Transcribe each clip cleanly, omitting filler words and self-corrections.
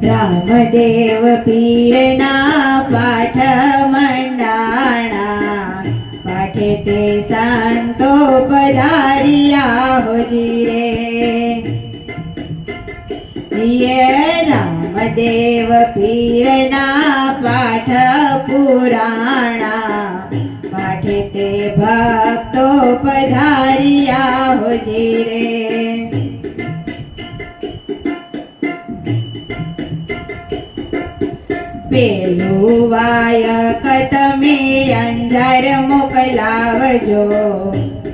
રામદેવ પીરના પાઠ મંડાણા, પાઠે તે સંતો પધાર્યા હોજી રે. રામદેવ પીરના પાઠ પુરાણા, પાઠે તે ભક્તો પધાર્યા હોજી રે. પેલું વાયક તમે અંજાર મોકલાવજો,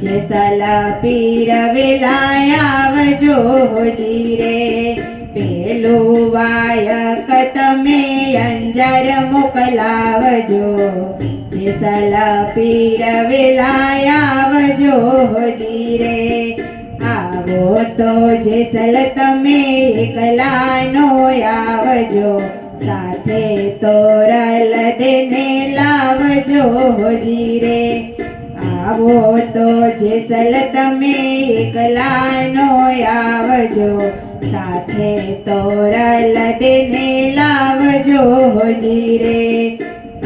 જેસલ પીર વેલાય આવજો હોજી રે. પેલું વાયક તમે અંજાર મોકલાવજો, જેસલ પીર વેલાય આવજો હોજી રે. આવો તો જેસલ તમે એકલાનો આવજો, સાથે તોરલ દેને લાવજો હોજી રે. આવો તો જેસલ તમે એકલાનો આવજો, સાથે તોરલ દેને લાવજો હોજી રે.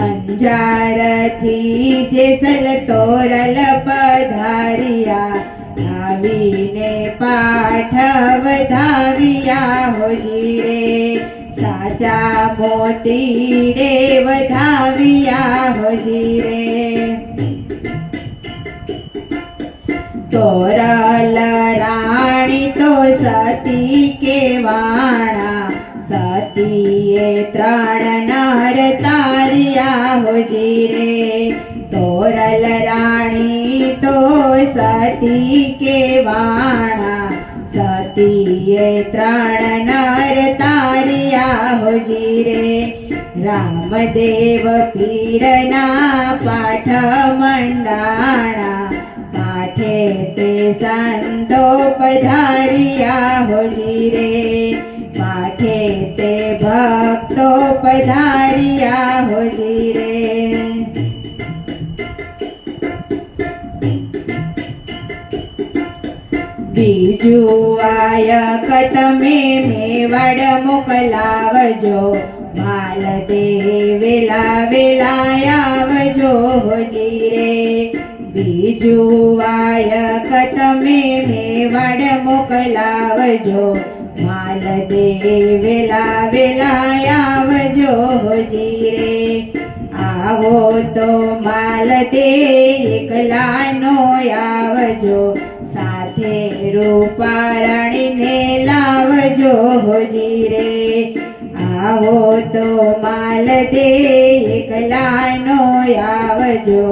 અંજારથી જેસલ તોરલ પધાર્યા, આવીને પાઠ વધાવ્યા હોજી રે. સાચા મોતીડે વધાવ્યા હોજી રે. તોરલ રાણી તો સતી કેવાણા, સતીએ 3 નર તાર્યા હોજી રે. તોરલ રાણી તો સતી કેવાણા, સતીએ 3 નર તાર્યા હોજી રે. રામદેવ પીરના પાઠ મંડાણા, પાઠે તે સંતો પધાર્યા હોજી રે. પાઠે તે ભક્તો પધાર્યા હોજી રે. બીજું વાયક તમે મેવાડ મોકલાવજો, માલદેવ વેલાય આવજો હોજી રે. બીજું વાયક તમે મેવાડ મોકલાવજો, માલદેવ વેલાય આવજો હોજી રે. આવો તો માલદેવ એકલાનો આવજો, સાથે રૂપારાણીને લાવજો હોજી રે. આવો તો માલદેવ એકલાનો આવજો,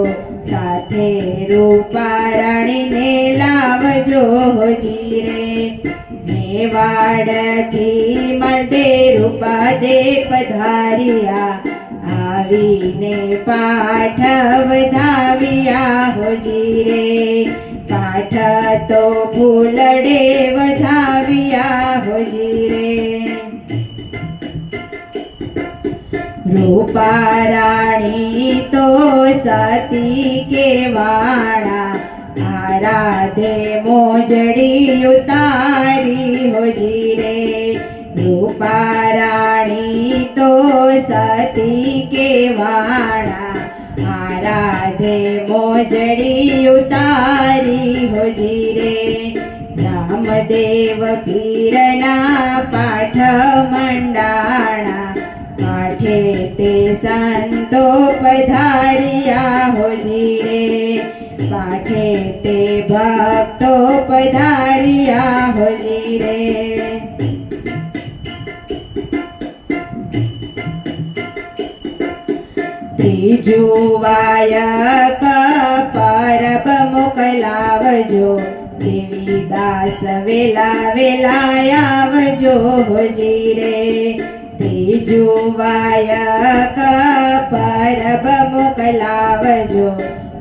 સાથે રૂપારાણીને લાવજો હોજી રે. મેવાડથી મળદે રૂપાદે પધાર્યા, આવીને પાઠ વધાવ્યા હોજી રે. પાઠ તો ફૂલડે વધાવ્યા હોજી રે. રૂપારાણી તો સતી કેવાણા, આરાધે મોજડી ઉતારી હોજી રે. રૂપારાણી તો સતી કેવાણા, આરાધે મોજડી ઉતારી હોજી રે. રામદેવ પીરના પાઠ મંડાણા, પાઠે તે સંતો પધાર્યા હોજી રે. પાઠે તે ભક્તો પધાર્યા હોજી રે. ત્રીજું વાયક પરબ મોકલાવજો, દેવીદાસ વેલાય આવજો હોજી રે. ત્રીજું વાયક પરબ મોકલાવજો,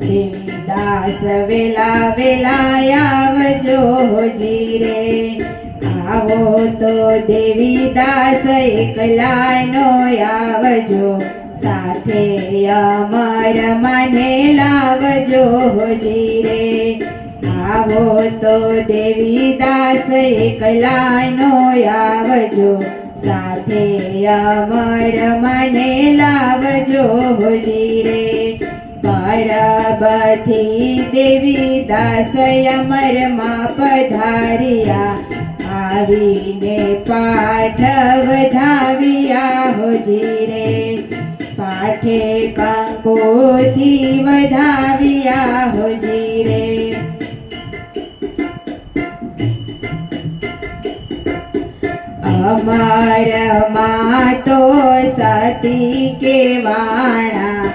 દેવીદાસ વેલાય આવજો હોજી રે. આવો તો દેવીદાસ એકલાનો આવજો, સાથે અમર મને લાવજો હોજી રે. આવો તો દેવી દાસ એકલાનો આવજો, સાથે અમર મને લાવજો હોજી રે. પરબથી દેવી દાસ અમરમાં પધાર્યા, આવીને પાઠ વધાવ્યા હોજી રે. પાઠે કંકોથી વધાવ્યા હોજી રે. અમરમાં તો સતી કેવાણા,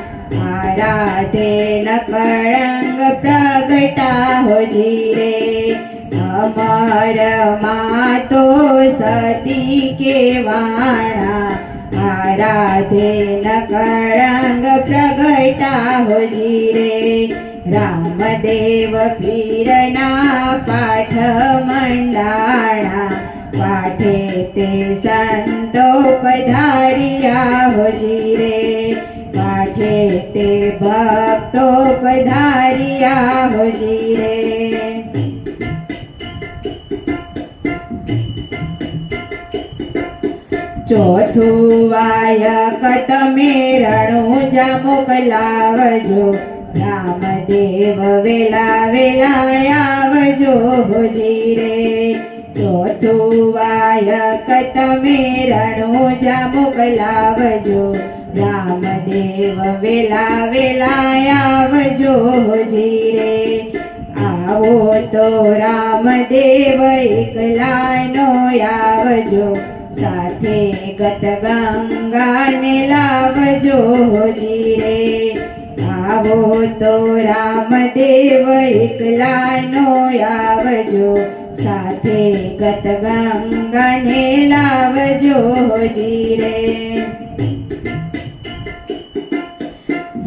આરાધે ન કળંગ પ્રગટા હોજી રે. અમરમાં તો સતી કેવાણા, આરાધે ન કળંગ પ્રગટા હોજી રે. રામદેવ પીરના પાઠ મંડાણા, પાઠે તે સંતો પધાર્યા હોજી રે. પાઠે તે ભક્તો પધાર્યા હોજી રે. ચોથું વાયક તમે રણુજા મોકલાવજો, રામદેવ વેલા વેલા આવજો હોજી રે. ચોથું વાયક તમે રણુજા મોકલાવજો, રામદેવ વેલા વેલા આવજો હોજી રે. આવો તો રામદેવ એકલાનો આવજો, સાથે ગત ગંગાને લાવજો હોજી રે. આવો તો રામદેવ એકલાનો આવજો, સાથે ગત ગંગાને લાવજો હોજી રે.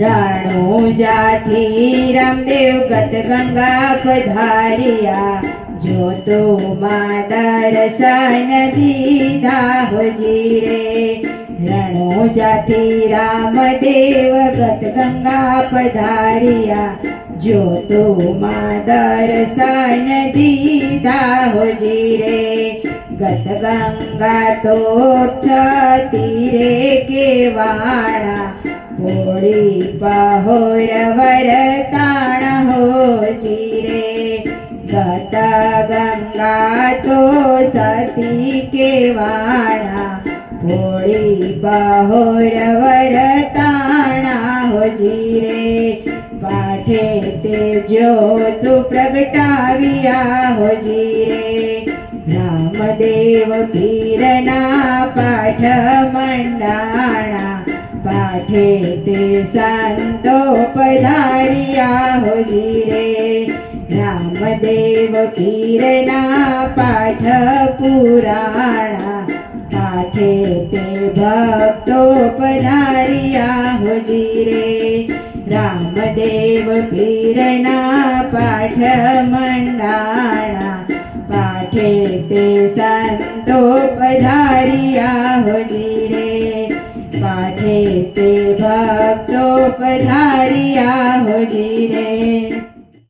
રણુજાથી રામદેવ ગત ગંગા પધાર્યા, જોતોમાં દર્શન દીધા હોજી રે. રણુજાથી રામદેવ ગત ગંગા પધાર્યા, જોતોમાં દર્શન દીધા હોજી રે. ગત ગંગા તો તીરે કેવાણા, પોળી પહોર વરતાણ હોજી રે. ગત ગંગા તો સતી કેવાણા, પોળી પહોર વરતાણા હોજી રે. પાઠે તે જ્યોત પ્રગટાવ્યા હોજી રે. રામદેવ પીરના પાઠ મંડાણા, પાઠે તે સંતો પધાર્યા હોજી રે. રામદેવ પીરના પાઠ પુરાણા, પાઠે તે ભક્તો પધાર્યા હોજી રે. રામદેવ પીરના પાઠ મંડાણા, પાઠે તે સંતો પધાર્યા હોજી રે. પાઠે તે ભક્તો પધાર્યા હોજી રે.